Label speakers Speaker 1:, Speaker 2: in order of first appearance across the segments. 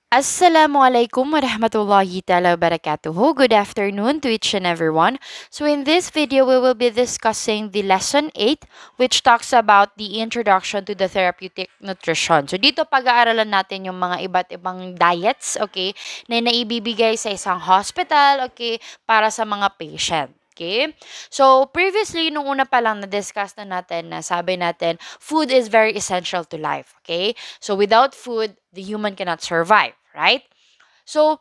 Speaker 1: Assalamualaikum warahmatullahi ta'ala wabarakatuh. Good afternoon to each and everyone. So in this video, we will be discussing the lesson 8, which talks about the introduction to the therapeutic nutrition. So dito pag-aaralan natin yung mga iba't ibang diets, okay, na naibibigay sa isang hospital, okay, para sa mga patient. Okay? So, previously, nung una pa lang na-discuss na natin na sabi natin, food is very essential to life. Okay? So, without food, the human cannot survive, right? So,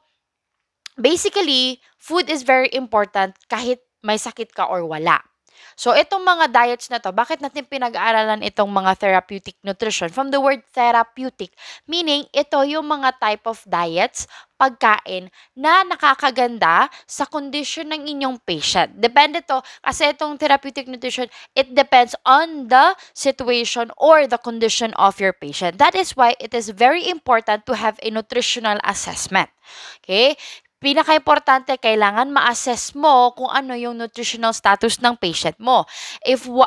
Speaker 1: basically, food is very important kahit may sakit ka or wala. So, itong mga diets na to, bakit natin pinag-aaralan itong mga therapeutic nutrition? From the word therapeutic, meaning ito yung mga type of diets, pagkain na nakakaganda sa condition ng inyong patient. Depende to, kasi itong therapeutic nutrition, it depends on the situation or the condition of your patient. That is why it is very important to have a nutritional assessment. Okay? Pinaka-importante, kailangan ma-assess mo kung ano yung nutritional status ng patient mo.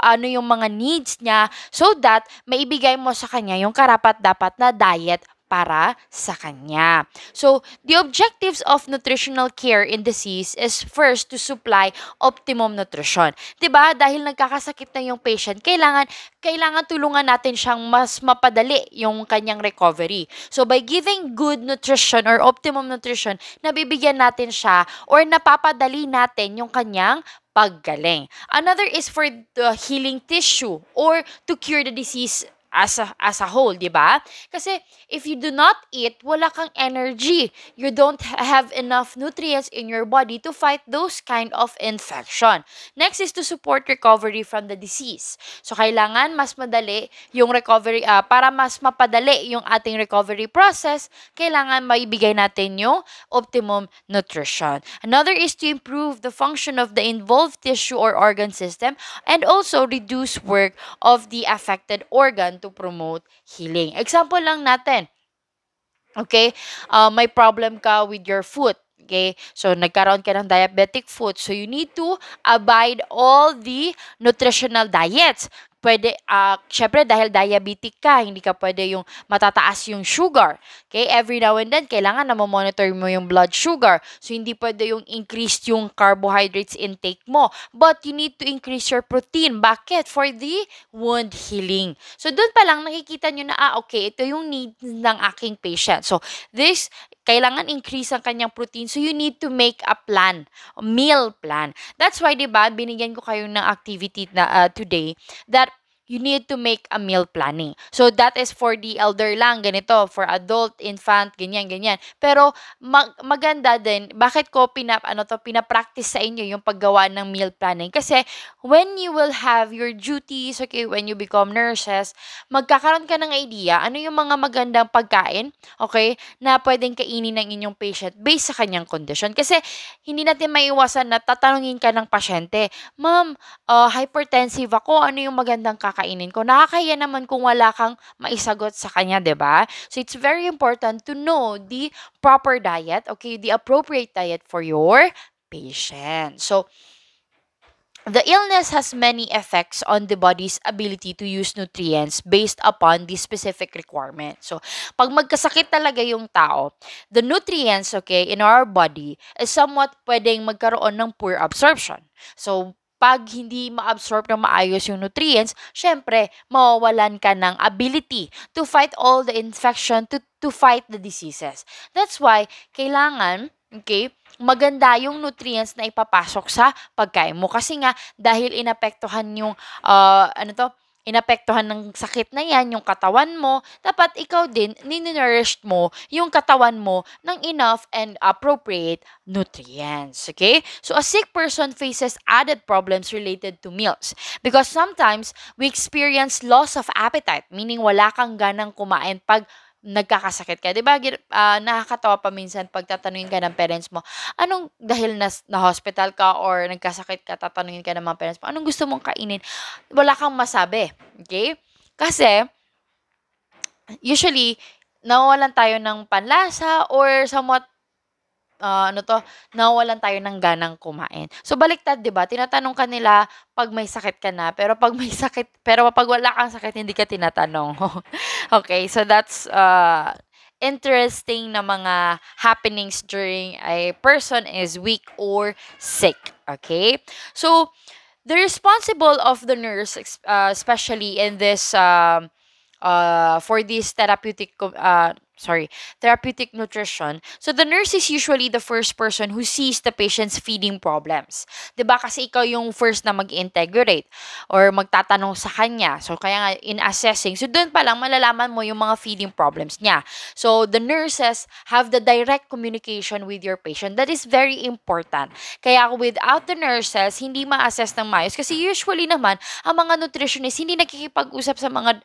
Speaker 1: Ano yung mga needs niya so that maibigay mo sa kanya yung karapat-dapat na diet para sa kanya. So, the objectives of nutritional care in disease is first to supply optimum nutrition. 'Di ba? Dahil nagkakasakit na yung patient, kailangan tulungan natin siyang mas mapadali yung kanyang recovery. So, by giving good nutrition or optimum nutrition, nabibigyan natin siya or napapadali natin yung kanyang paggaling. Another is for the healing tissue or to cure the disease as a whole, di ba? Kasi if you do not eat, wala kang energy. You don't have enough nutrients in your body to fight those kind of infection. Next is to support recovery from the disease. So, kailangan mas madali yung recovery, para mas mapadali yung ating recovery process, kailangan maibigay natin yung optimum nutrition. Another is to improve the function of the involved tissue or organ system and also reduce work of the affected organ to promote healing. Example lang natin, okay? May problem ka with your foot. Okay? So, nagkaroon ka ng diabetic foot. So, you need to abide all the nutritional diets. Pwede, syempre dahil diabetic ka, hindi ka pwede yung matataas yung sugar. Okay? Every now and then, kailangan na monitor mo yung blood sugar. So, hindi pwede yung increase yung carbohydrates intake mo. But, you need to increase your protein. Bakit? For the wound healing. So, doon pa lang nakikita nyo na, okay, ito yung needs ng aking patient. So, kailangan increase ang kanyang protein. So, you need to make a plan, a meal plan. That's why, di ba, binigyan ko kayo ng activity na today that you need to make a meal planning. So, that is for the elder lang, ganito, for adult, infant, ganyan, ganyan. Pero, maganda din, bakit ko pinapractice sa inyo yung paggawa ng meal planning? Kasi, when you will have your duties, okay, when you become nurses, magkakaroon ka ng idea, ano yung mga magandang pagkain, okay, na pwedeng kainin ng inyong patient based sa kanyang condition. Kasi, hindi natin maiwasan na tatanungin ka ng pasyente, Ma'am, hypertensive ako, ano yung magandang kakainin ko? Nakakaya naman kung wala kang maisagot sa kanya, 'di ba? So it's very important to know the proper diet, okay, the appropriate diet for your patient. So the illness has many effects on the body's ability to use nutrients based upon the specific requirement. So, pag magkasakit talaga yung tao, the nutrients, okay, in our body is somewhat pwedeng magkaroon ng poor absorption. So, pag hindi ma-absorb ng maayos yung nutrients, syempre, mawawalan ka ng ability to fight all the infection, to fight the diseases. That's why, kailangan, okay, maganda yung nutrients na ipapasok sa pagkain mo. Kasi nga, dahil inapektuhan yung, inapektuhan ng sakit na yan, yung katawan mo, dapat ikaw din, ninourished mo yung katawan mo ng enough and appropriate nutrients. Okay? So, a sick person faces added problems related to meals because sometimes we experience loss of appetite, meaning wala kang ganang kumain pag nagkakasakit ka. 'Di ba? Nakakatawa pa minsan pag tatanungin ka ng parents mo, anong dahil na-hospital ka or nagkasakit ka, tatanungin ka ng mga parents mo, anong gusto mong kainin? Wala kang masabi. Okay? Kasi, usually, nawawalan tayo ng panlasa or somewhat nawawalan tayo ng ganang kumain. So, baliktad, 'di ba? Tinatanong ka nila pag may sakit ka na, pero pag wala kang sakit, hindi ka tinatanong. Okay, so that's interesting na mga happenings during a person is weak or sick. Okay? So, the responsible of the nurse, especially in this for this therapeutic nutrition. So the nurse is usually the first person who sees the patient's feeding problems. 'Di ba? Kasi ikaw yung first na mag-integrate or magtatanong sa kanya. So kaya nga in assessing, so doon pa lang malalaman mo yung mga feeding problems niya. So the nurses have the direct communication with your patient. That is very important. Kaya without the nurses, hindi ma-assess ng maayos kasi usually naman ang mga nutritionists hindi nakikipag-usap sa mga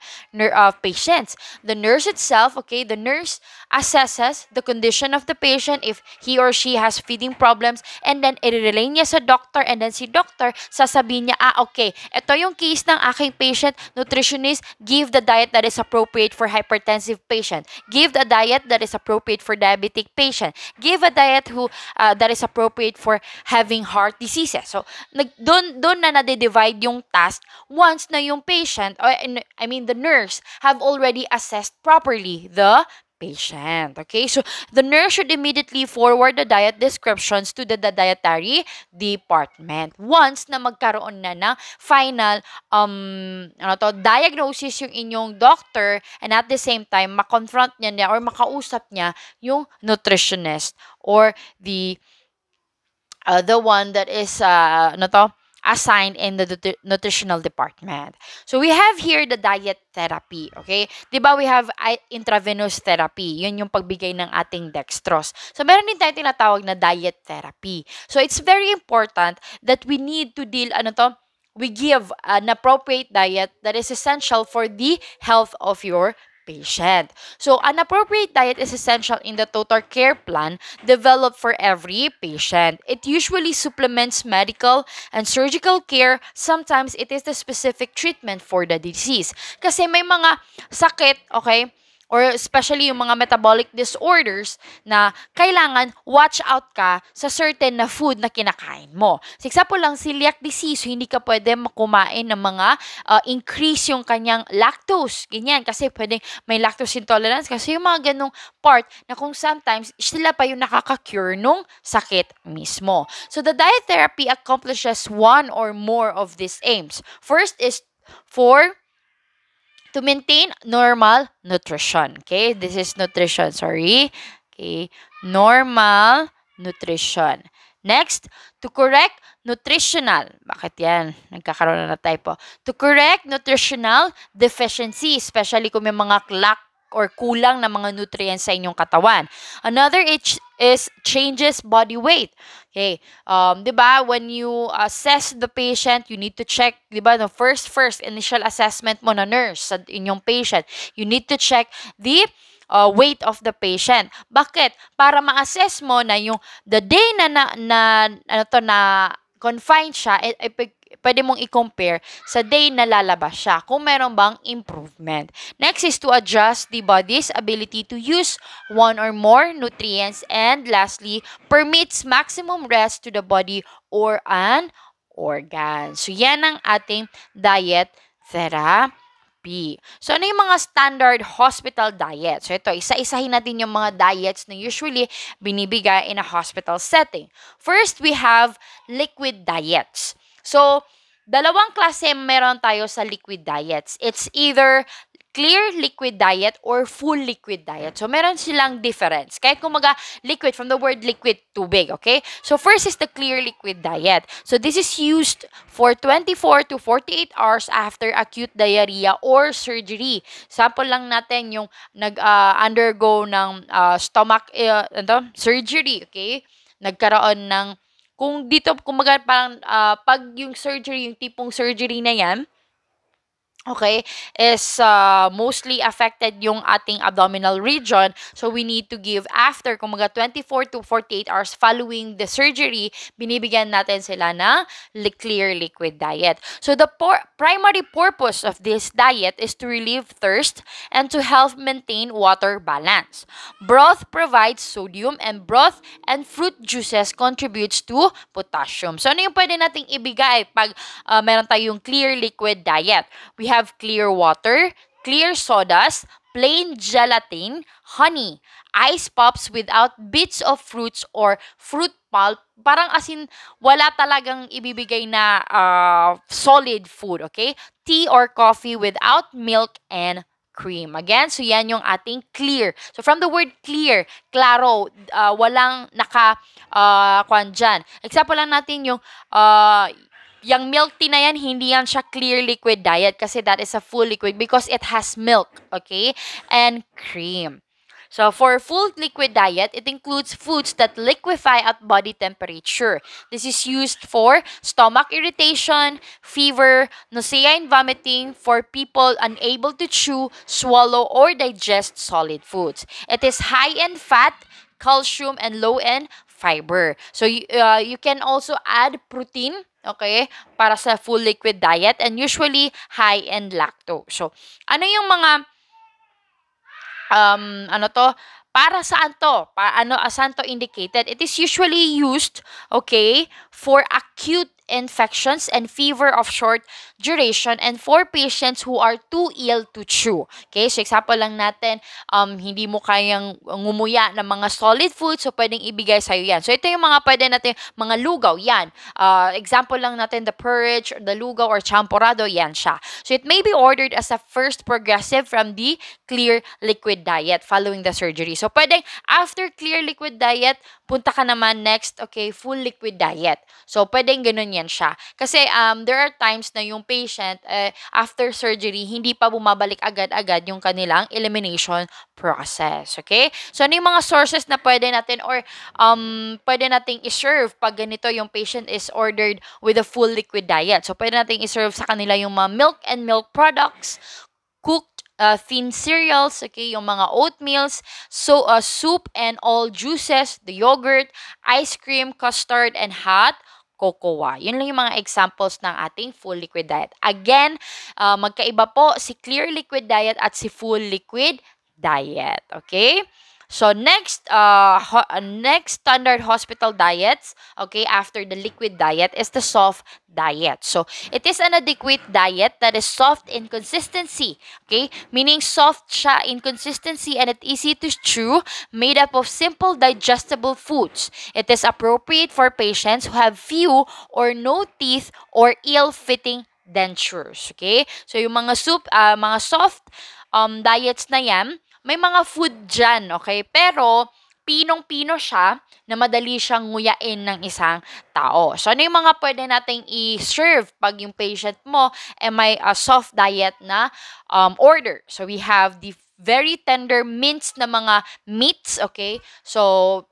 Speaker 1: patients. The nurse itself, okay, the nurse assesses the condition of the patient if he or she has feeding problems, and then i-relay niya sa doctor, and then si doctor sasabihin niya, okay, ito yung case ng aking patient, nutritionist, give the diet that is appropriate for hypertensive patient, give the diet that is appropriate for diabetic patient, give a diet that is appropriate for having heart diseases. So doon na nade-divide yung task once na yung patient, or I mean the nurse, have already assessed properly the patient. Okay, so the nurse should immediately forward the diet descriptions to the dietary department once na magkaroon na ng final diagnosis yung inyong doctor, and at the same time makonfront niya or makausap niya yung nutritionist or the one that is assigned in the nutritional department. So we have here the diet therapy, okay? 'Di ba we have intravenous therapy. 'Yun yung pagbigay ng ating dextrose. So meron din tayong tinatawag na diet therapy. So it's very important that we need to we give an appropriate diet that is essential for the health of your patient. So, an appropriate diet is essential in the total care plan developed for every patient. It usually supplements medical and surgical care. Sometimes it is the specific treatment for the disease. Kasi may mga sakit, okay, or especially yung mga metabolic disorders na kailangan watch out ka sa certain na food na kinakain mo. For example lang, celiac disease, so hindi ka pwede kumain ng mga increase yung kanyang lactose. Ganyan, kasi pwedeng may lactose intolerance kasi yung mga ganong part na kung sometimes sila pa yung nakaka-cure nung sakit mismo. So the diet therapy accomplishes one or more of these aims. First is to maintain normal nutrition. Okay, this is nutrition, sorry. Okay, normal nutrition. Next, to correct nutritional. Bakit yan? Nagkakaroon na typo. To correct nutritional deficiency, especially kung may mga lack or kulang na mga nutrients sa inyong katawan. Another is changes body weight. Okay, 'di ba, when you assess the patient, you need to check, 'di ba, the first initial assessment mo na nurse sa inyong patient, you need to check the weight of the patient. Bakit? Para ma-assess mo na yung the day na confined siya, pwede mong i-compare sa day na lalabas siya kung meron bang improvement. Next is to adjust the body's ability to use one or more nutrients, and lastly, permits maximum rest to the body or an organ. So yan ang ating diet therapy. So, ano yung mga standard hospital diet? So, ito, isa-isahin natin yung mga diets na usually binibigay in a hospital setting. First, we have liquid diets. So, dalawang klase meron tayo sa liquid diets. It's either clear liquid diet or full liquid diet. So, meron silang difference. Kahit kung liquid, from the word liquid, tubig, okay? So, first is the clear liquid diet. So, this is used for 24 to 48 hours after acute diarrhea or surgery. Sample lang natin yung nag-undergo ng stomach surgery, okay? Nagkaroon ng, kung parang pag yung surgery, yung tipong surgery na yan, okay, is mostly affected yung ating abdominal region. So, we need to give after, 24 to 48 hours following the surgery, binibigyan natin sila ng clear liquid diet. So, the primary purpose of this diet is to relieve thirst and to help maintain water balance. Broth provides sodium, and broth and fruit juices contributes to potassium. So, ano yung pwede nating ibigay pag meron tayong clear liquid diet? We have clear water, clear sodas, plain gelatin, honey, ice pops without bits of fruits or fruit pulp. Parang as in, wala talagang ibibigay na solid food, okay? Tea or coffee without milk and cream. Again, so yan yung ating clear. So from the word clear, klaro, walang kwan dyan. Example lang natin yung milk tea na yan, hindi yan siya clear liquid diet kasi that is a full liquid because it has milk, okay? And cream. So for full liquid diet, it includes foods that liquefy at body temperature. This is used for stomach irritation, fever, nausea and vomiting for people unable to chew, swallow, or digest solid foods. It is high in fat, calcium, and low in fiber. So you can also add protein, okay, para sa full liquid diet, and usually high in lactose. So ano yung mga para saan to? Saan to indicated? It is usually used, okay, for acute infections and fever of short duration and for patients who are too ill to chew. Okay, so example lang natin, hindi mo kayang ngumuya ng mga solid food, so pwedeng ibigay sa'yo yan. So ito yung mga pwede natin, mga lugaw, yan. Example lang natin, the porridge, the lugaw, or champorado, yan siya. So it may be ordered as a first progressive from the clear liquid diet following the surgery. So pwedeng after clear liquid diet, punta ka naman next, okay, full liquid diet. So pwedeng ganun yan siya. Kasi there are times na yung patient, after surgery, hindi pa bumabalik agad-agad yung kanilang elimination process. Okay? So ano yung mga sources na pwede natin or pwede nating iserve pag ganito yung patient is ordered with a full liquid diet. So pwede nating iserve sa kanila yung mga milk and milk products, cooked thin cereals, okay, yung mga oatmeals, so soup and all juices, the yogurt, ice cream, custard, and hot cocoa. Yun lang yung mga examples ng ating full liquid diet. Again, magkaiba po si clear liquid diet at si full liquid diet. Okay? So next next standard hospital diets, okay, after the liquid diet is the soft diet. So it is an adequate diet that is soft in consistency, okay, meaning soft siya in consistency and it's easy to chew, made up of simple digestible foods. It is appropriate for patients who have few or no teeth or ill-fitting dentures. Okay, so yung mga mga soft diets na yan, may mga food dyan, okay? Pero, pinong-pino siya na madali siyang nguyain ng isang tao. So, ano yung mga pwede nating i-serve pag yung patient mo may soft diet na order? So, we have the very tender minced na mga meats, okay? So,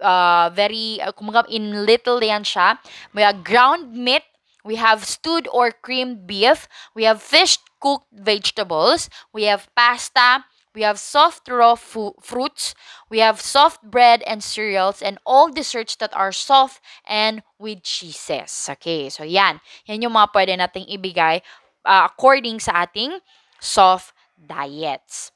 Speaker 1: very, kumaga in little yan siya. May ground meat. We have stewed or creamed beef. We have fish cooked vegetables. We have pasta. We have soft raw fruits. We have soft bread and cereals and all desserts that are soft and with cheeses. Okay, so yan. Yan yung mga pwede nating ibigay according sa ating soft diets.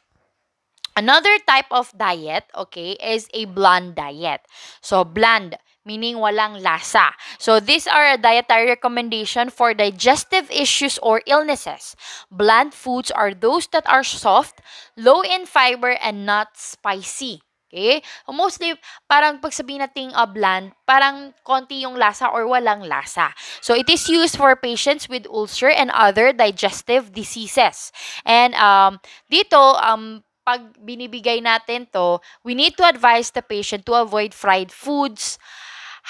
Speaker 1: Another type of diet, okay, is a bland diet. So, bland, meaning walang lasa. So, these are a dietary recommendation for digestive issues or illnesses. Bland foods are those that are soft, low in fiber, and not spicy. Okay? Mostly, parang pag sabihin natin bland, parang konti yung lasa or walang lasa. So, it is used for patients with ulcer and other digestive diseases. And dito, pag binibigay natin to, we need to advise the patient to avoid fried foods,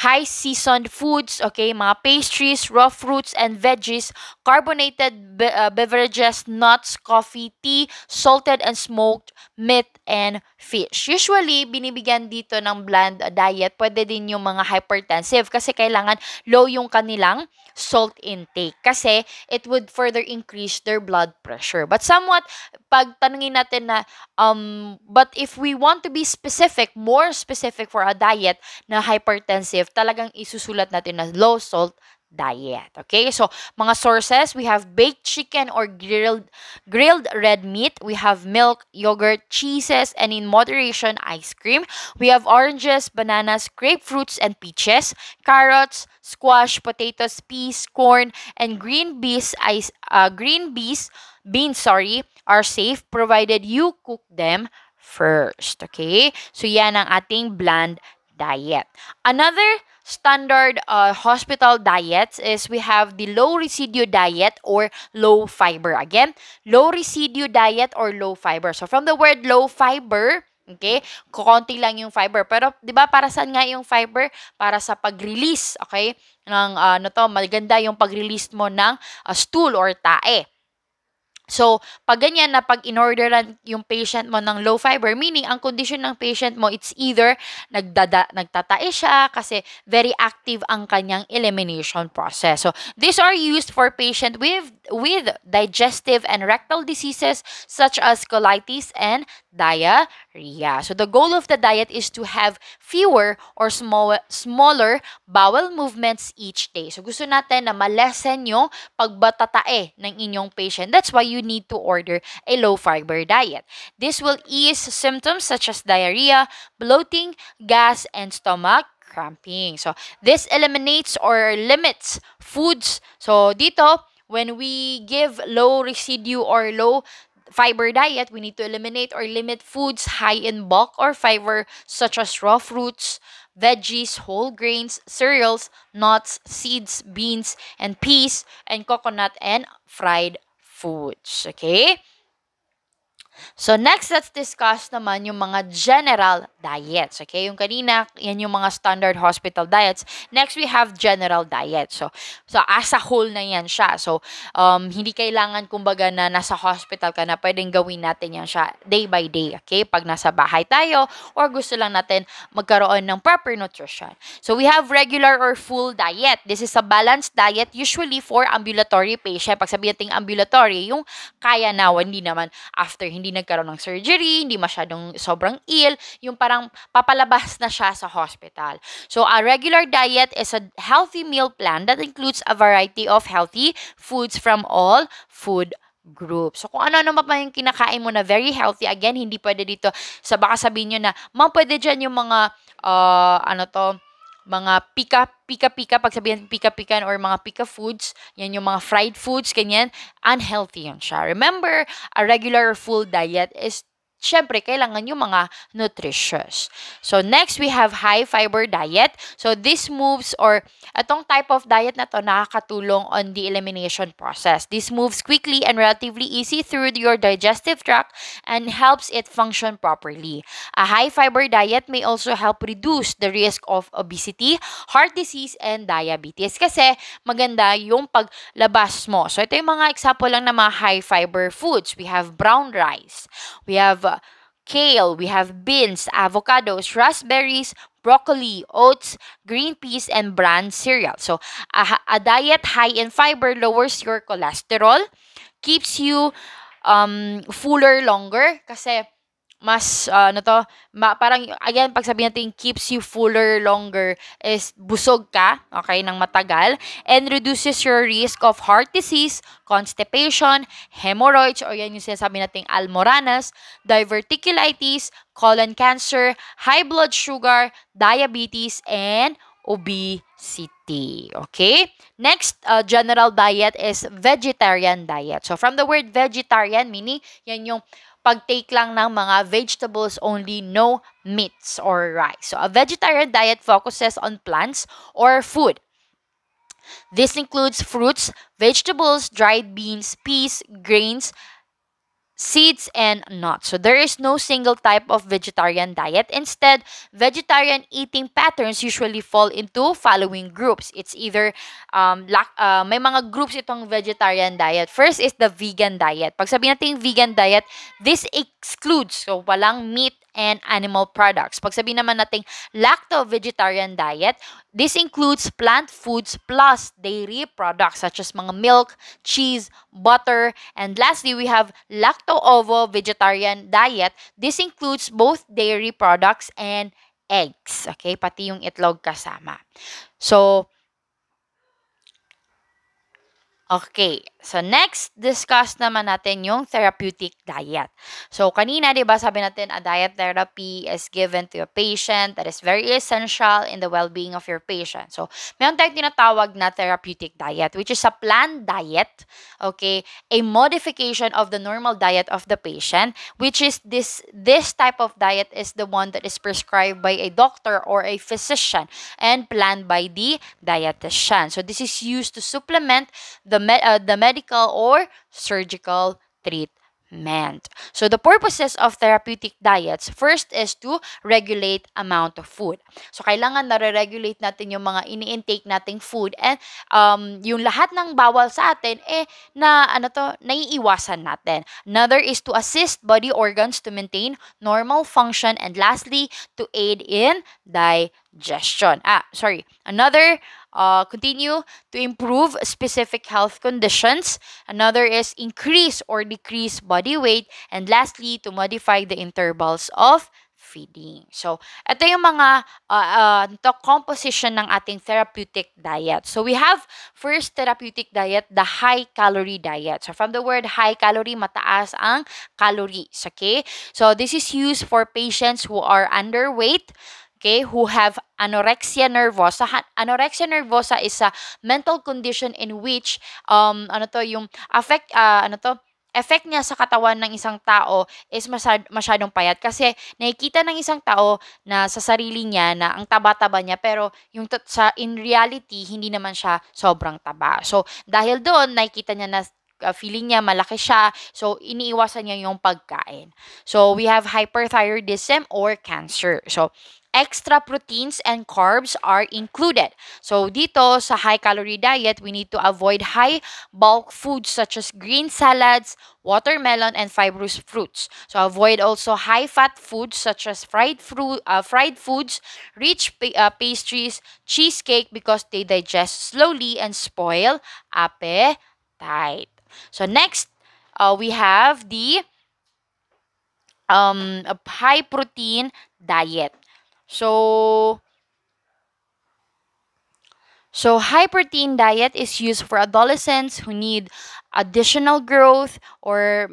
Speaker 1: high seasoned foods, okay, mga pastries, raw fruits and veggies, carbonated beverages, nuts, coffee, tea, salted and smoked meat and fish. Usually, binibigyan dito ng bland diet, pwede din yung mga hypertensive kasi kailangan low yung kanilang salt intake kasi it would further increase their blood pressure. But somewhat, pag tanungin natin na, but if we want to be specific, more specific for a diet na hypertensive, talagang isusulat natin na low salt diet. Okay? So, mga sources, we have baked chicken or grilled red meat. We have milk, yogurt, cheeses, and in moderation, ice cream. We have oranges, bananas, grapefruits, and peaches, carrots, squash, potatoes, peas, corn, and green beans, beans, sorry, are safe provided you cook them first. Okay? So yan ang ating bland diet. Another standard hospital diets is we have the low residue diet or low fiber. Again, low residue diet or low fiber. So from the word low fiber, okay, kukonti lang yung fiber. Pero 'di ba para saan nga yung fiber? Para sa pag-release, okay? Ng maganda yung pag-release mo ng stool or tae. So, pag ganyan na pag in-orderan yung patient mo ng low fiber, meaning ang condition ng patient mo, it's either nagtatae siya kasi very active ang kanyang elimination process. So, these are used for patient with digestive and rectal diseases such as colitis and diarrhea. So, the goal of the diet is to have fewer or smaller bowel movements each day. So, gusto natin na malesen yung pagbatatae ng inyong patient. That's why you need to order a low-fiber diet. This will ease symptoms such as diarrhea, bloating, gas, and stomach cramping. So, this eliminates or limits foods. So, dito, when we give low residue or low fiber diet, we need to eliminate or limit foods high in bulk or fiber such as raw fruits, veggies, whole grains, cereals, nuts, seeds, beans, and peas, and coconut and fried foods. Okay? So, next, let's discuss naman yung mga general diets. Okay? Yung kanina, yan yung mga standard hospital diets. Next, we have general diet. So as a whole na yan siya. So, hindi kailangan, kumbaga, na nasa hospital ka na pwedeng gawin natin yan siya day by day. Okay? Pag nasa bahay tayo or gusto lang natin magkaroon ng proper nutrition. So, we have regular or full diet. This is a balanced diet usually for ambulatory patient. Pag sabihin natin ambulatory, yung kaya na, hindi naman after, hindi nagkaroon ng surgery, hindi masyadong sobrang ill, yung parang papalabas na siya sa hospital. So, a regular diet is a healthy meal plan that includes a variety of healthy foods from all food groups. So, kung ano-ano pa yung kinakain mo na very healthy, again, hindi pwede dito, baka sabihin nyo na, ma'am, pwede dyan yung mga, mga pika-pika, pag sabihin pika-pikan or mga pika foods, yan yung mga fried foods, ganyan, unhealthy yun siya. Remember, a regular full diet is syempre, kailangan yung mga nutritious. So, next, we have high fiber diet. So, this moves or itong type of diet na to nakakatulong on the elimination process. This moves quickly and relatively easy through your digestive tract and helps it function properly. A high fiber diet may also help reduce the risk of obesity, heart disease, and diabetes kasi maganda yung paglabas mo. So, ito yung mga example lang ng mga high fiber foods. We have brown rice. We have kale, we have beans, avocados, raspberries, broccoli, oats, green peas, and bran cereal. So, a diet high in fiber lowers your cholesterol, keeps you fuller longer kasi mas parang again pag sabihin natin keeps you fuller longer is busog ka, okay, ng matagal, and reduces your risk of heart disease, constipation, hemorrhoids or yan yung sinasabi nating almoranas, diverticulitis, colon cancer, high blood sugar, diabetes, and obesity. Okay? Next, general diet is vegetarian diet. So, from the word vegetarian, meaning yan yung pag-take lang ng mga vegetables only, no meats or rice. So, a vegetarian diet focuses on plants or food. This includes fruits, vegetables, dried beans, peas, grains, seeds, and nuts. So, there is no single type of vegetarian diet. Instead, vegetarian eating patterns usually fall into following groups. It's either, may mga groups itong vegetarian diet. First is the vegan diet. Pag sabihin natin vegan diet, this excludes, so walang meat and animal products. Pag sabihin naman natin lacto-vegetarian diet, this includes plant foods plus dairy products such as mga milk, cheese, butter, and lastly, we have lacto-ovo-vegetarian diet. This includes both dairy products and eggs. Okay? Pati yung itlog kasama. So, Okay, so next, discuss naman natin yung therapeutic diet. So kanina, di ba, sabi natin, a diet therapy is given to a patient that is very essential in the well-being of your patient. So meron tayong tinatawag na therapeutic diet, which is a planned diet, okay, a modification of the normal diet of the patient, which is this type of diet is the one that is prescribed by a doctor or a physician and planned by the dietitian. So this is used to supplement the medical or surgical treatment. So the purposes of therapeutic diets, first is to regulate amount of food. So kailangan nare-regulate natin yung mga ini-intake nating food and yung lahat ng bawal sa atin naiiwasan natin. Another is to assist body organs to maintain normal function, and lastly, to aid in digestion. Another continue to improve specific health conditions. Another is increase or decrease body weight. And lastly, to modify the intervals of feeding. So, ito yung mga composition ng ating therapeutic diet. So, we have first therapeutic diet, the high-calorie diet. So, from the word high-calorie, mataas ang calories. Okay? So, this is used for patients who are underweight, okay, who have anorexia nervosa. Anorexia nervosa is a mental condition in which yung effect niya sa katawan ng isang tao is masyadong payat, kasi nakikita ng isang tao na sa sarili niya na ang taba-taba niya, pero in reality hindi naman siya sobrang taba. So dahil doon nakikita niya na feeling niya malaki siya, so iniiwasan niya yung pagkain. So we have hyperthyroidism or cancer. So extra proteins and carbs are included. So dito sa high-calorie diet, we need to avoid high bulk foods such as green salads, watermelon, and fibrous fruits. So avoid also high-fat foods such as fried foods, rich pastries, cheesecake, because they digest slowly and spoil appetite. So next, we have the high protein diet. So high protein diet is used for adolescents who need additional growth, or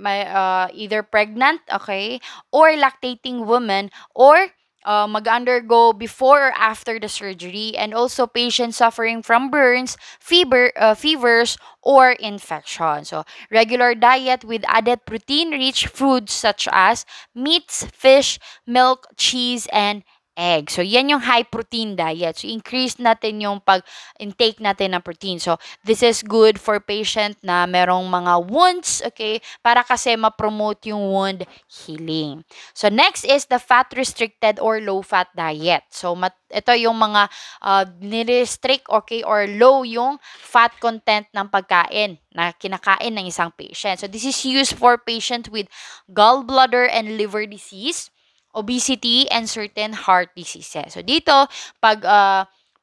Speaker 1: either pregnant, okay, or lactating women, or mag-undergo before or after the surgery, and also patients suffering from burns, fevers, or infection. So regular diet with added protein-rich foods such as meats, fish, milk, cheese, and egg. So, yan yung high protein diet. So, increase natin yung pag-intake natin ng protein. So, this is good for patient na merong mga wounds, okay? Para kasi ma-promote yung wound healing. So, next is the fat-restricted or low-fat diet. So, ito yung mga nirestrict, okay, or low yung fat content ng pagkain na kinakain ng isang patient. So, this is used for patient with gallbladder and liver disease, obesity, and certain heart diseases. So, dito, pag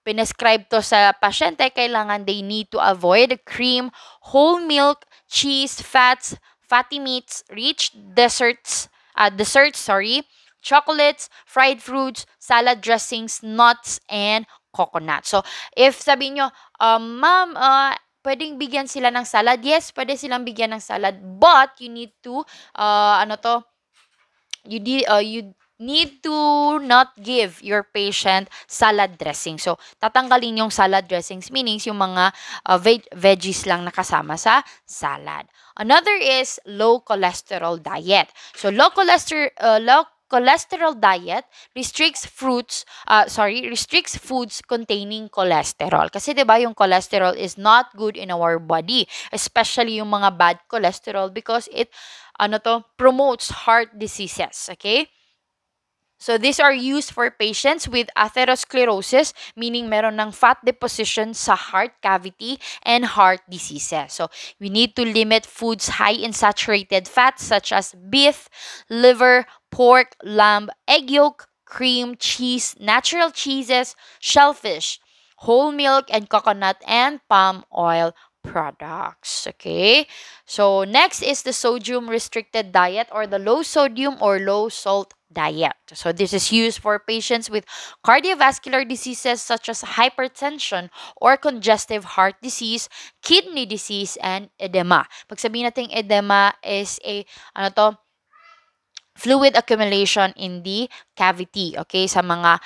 Speaker 1: pinescribe to sa pasyente, kailangan they need to avoid cream, whole milk, cheese, fats, fatty meats, rich desserts, chocolates, fried fruits, salad dressings, nuts, and coconut. So, if sabi nyo, ma'am, pwedeng bigyan sila ng salad? Yes, pwede silang bigyan ng salad, but you need to, you need to not give your patient salad dressing. So, tatanggalin yung salad dressings, meaning yung mga veggies lang nakasama sa salad. Another is low cholesterol diet. So, low cholesterol diet restricts foods containing cholesterol. Kasi 'di ba yung cholesterol is not good in our body, especially yung mga bad cholesterol, because it promotes heart diseases, okay? So these are used for patients with atherosclerosis, meaning meron ng fat deposition sa heart cavity, and heart diseases. So we need to limit foods high in saturated fats such as beef, liver, pork, lamb, egg yolk, cream, cheese, natural cheeses, shellfish, whole milk, and coconut and palm oil products. Okay, so next is the sodium restricted diet or the low sodium or low salt diet. So this is used for patients with cardiovascular diseases such as hypertension or congestive heart disease, kidney disease, and edema. Pag sabihin natin edema is a ano to, fluid accumulation in the cavity, okay, sa mga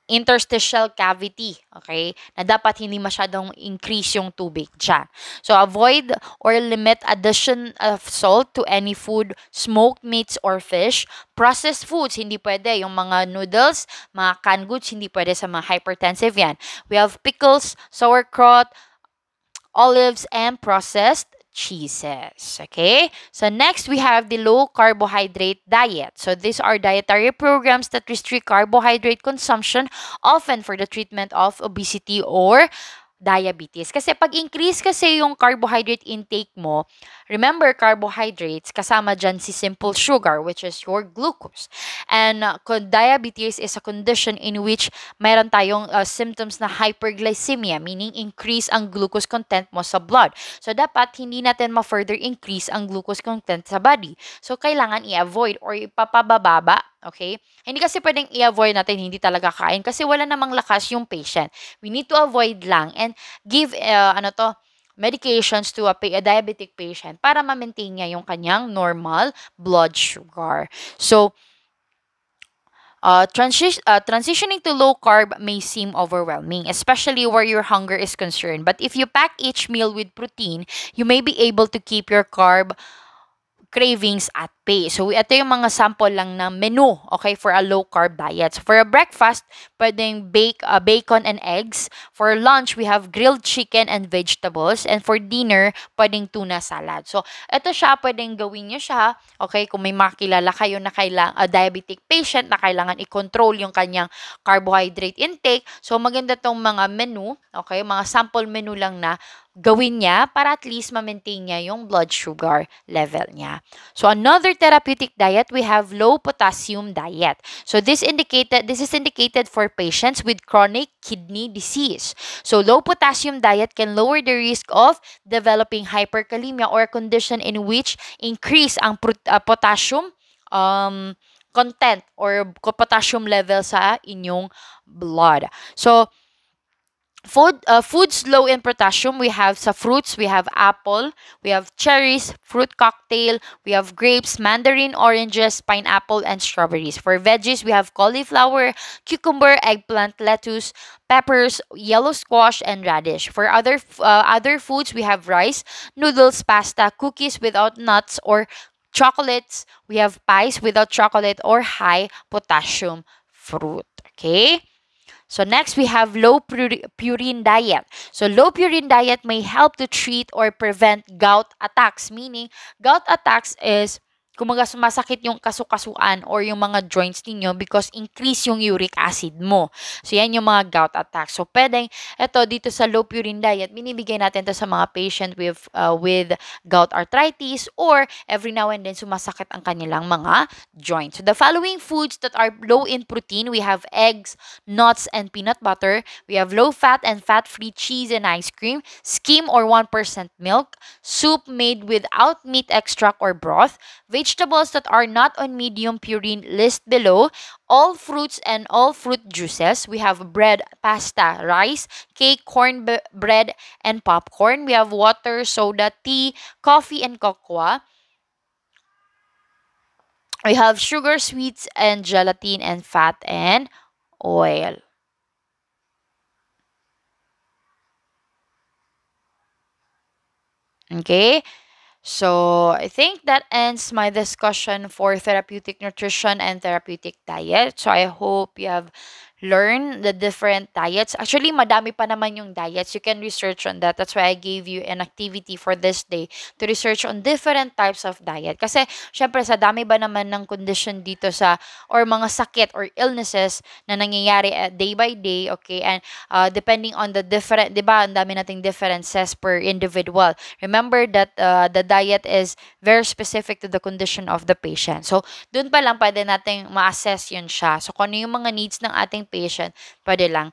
Speaker 1: interstitial cavity, okay, na dapat hindi masyadong increase yung tubig dyan. So, avoid or limit addition of salt to any food, smoked meats or fish. Processed foods, hindi pwede. Yung mga noodles, mga canned goods, hindi pwede sa mga hypertensive yan. We have pickles, sauerkraut, olives, and processed cheeses. Okay? So next, we have the low carbohydrate diet. So these are dietary programs that restrict carbohydrate consumption, often for the treatment of obesity or diabetes. Kasi pag increase kasi yung carbohydrate intake mo, remember carbohydrates, kasama dyan si simple sugar, which is your glucose. And diabetes is a condition in which mayroon tayong symptoms na hyperglycemia, meaning increase ang glucose content mo sa blood. So dapat hindi natin ma-further increase ang glucose content sa body. So kailangan i-avoid or ipapababa. Okay? Hindi kasi pwedeng i-avoid natin, hindi talaga kain kasi wala namang lakas yung patient. We need to avoid lang and give medications to a diabetic patient para ma-maintain niya yung kanyang normal blood sugar. So, transitioning to low carb may seem overwhelming, especially where your hunger is concerned. But if you pack each meal with protein, you may be able to keep your carb cravings at bay. So, ito yung mga sample lang ng menu, okay, for a low-carb diet. So, for a breakfast, pwedeng bacon and eggs. For lunch, we have grilled chicken and vegetables. And for dinner, pwedeng tuna salad. So, ito siya, pwedeng gawin nyo siya, okay, kung may makilala kayo na diabetic patient na kailangan i-control yung kanyang carbohydrate intake. So, maganda tong mga menu, okay, mga sample menu lang na gawin niya para at least ma-maintain niya yung blood sugar level niya. So another therapeutic diet, we have low potassium diet. So this is indicated for patients with chronic kidney disease. So low potassium diet can lower the risk of developing hyperkalemia or a condition in which increase ang potassium content or potassium level sa inyong blood. So foods low in potassium, we have sa fruits, we have apple, we have cherries, fruit cocktail, we have grapes, mandarin, oranges, pineapple, and strawberries. For veggies, we have cauliflower, cucumber, eggplant, lettuce, peppers, yellow squash, and radish. For other foods, we have rice, noodles, pasta, cookies without nuts or chocolates. We have pies without chocolate or high potassium fruit. Okay? So next, we have low purine diet. So low purine diet may help to treat or prevent gout attacks. Meaning, gout attacks is kumaga sumasakit yung kasukasuan or yung mga joints ninyo because increase yung uric acid mo. So, yan yung mga gout attacks. So, pwedeng, ito, dito sa low purine diet, binibigay natin to sa mga patient with gout arthritis or every now and then sumasakit ang kanilang mga joints. So, the following foods that are low in protein, we have eggs, nuts, and peanut butter. We have low fat and fat-free cheese and ice cream, skim or 1% milk, soup made without meat extract or broth, vegetables that are not on medium purine list below, all fruits and all fruit juices. We have bread, pasta, rice, cake, bread, and popcorn. We have water, soda, tea, coffee, and cocoa. We have sugar, sweets, and gelatin, and fat, and oil. Okay? So, I think that ends my discussion for therapeutic nutrition and therapeutic diet. So, I hope you have learned the different diets. Actually, madami pa naman yung diets. You can research on that. That's why I gave you an activity for this day to research on different types of diet. Kasi, syempre, sa dami ba naman ng condition dito sa, or mga sakit or illnesses na nangyayari day by day, okay? And depending on the different, di ba, ang dami nating differences per individual. Remember that the diet is very specific to the condition of the patient. So, dun pa lang pwede nating ma-assess yun siya. So, kung ano yung mga needs ng ating patient, pwede lang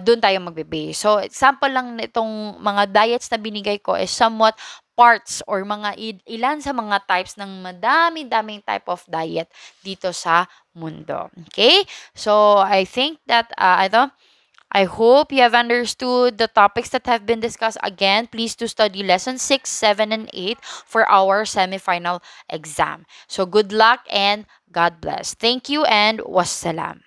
Speaker 1: doon tayo magbe-base. So, example lang nitong mga diets na binigay ko is somewhat parts or mga ilan sa mga types ng madami-daming type of diet dito sa mundo. Okay? So, I think that, I hope you have understood the topics that have been discussed. Again, please to study lesson 6, 7, and 8 for our semifinal exam. So good luck and God bless. Thank you and wassalam.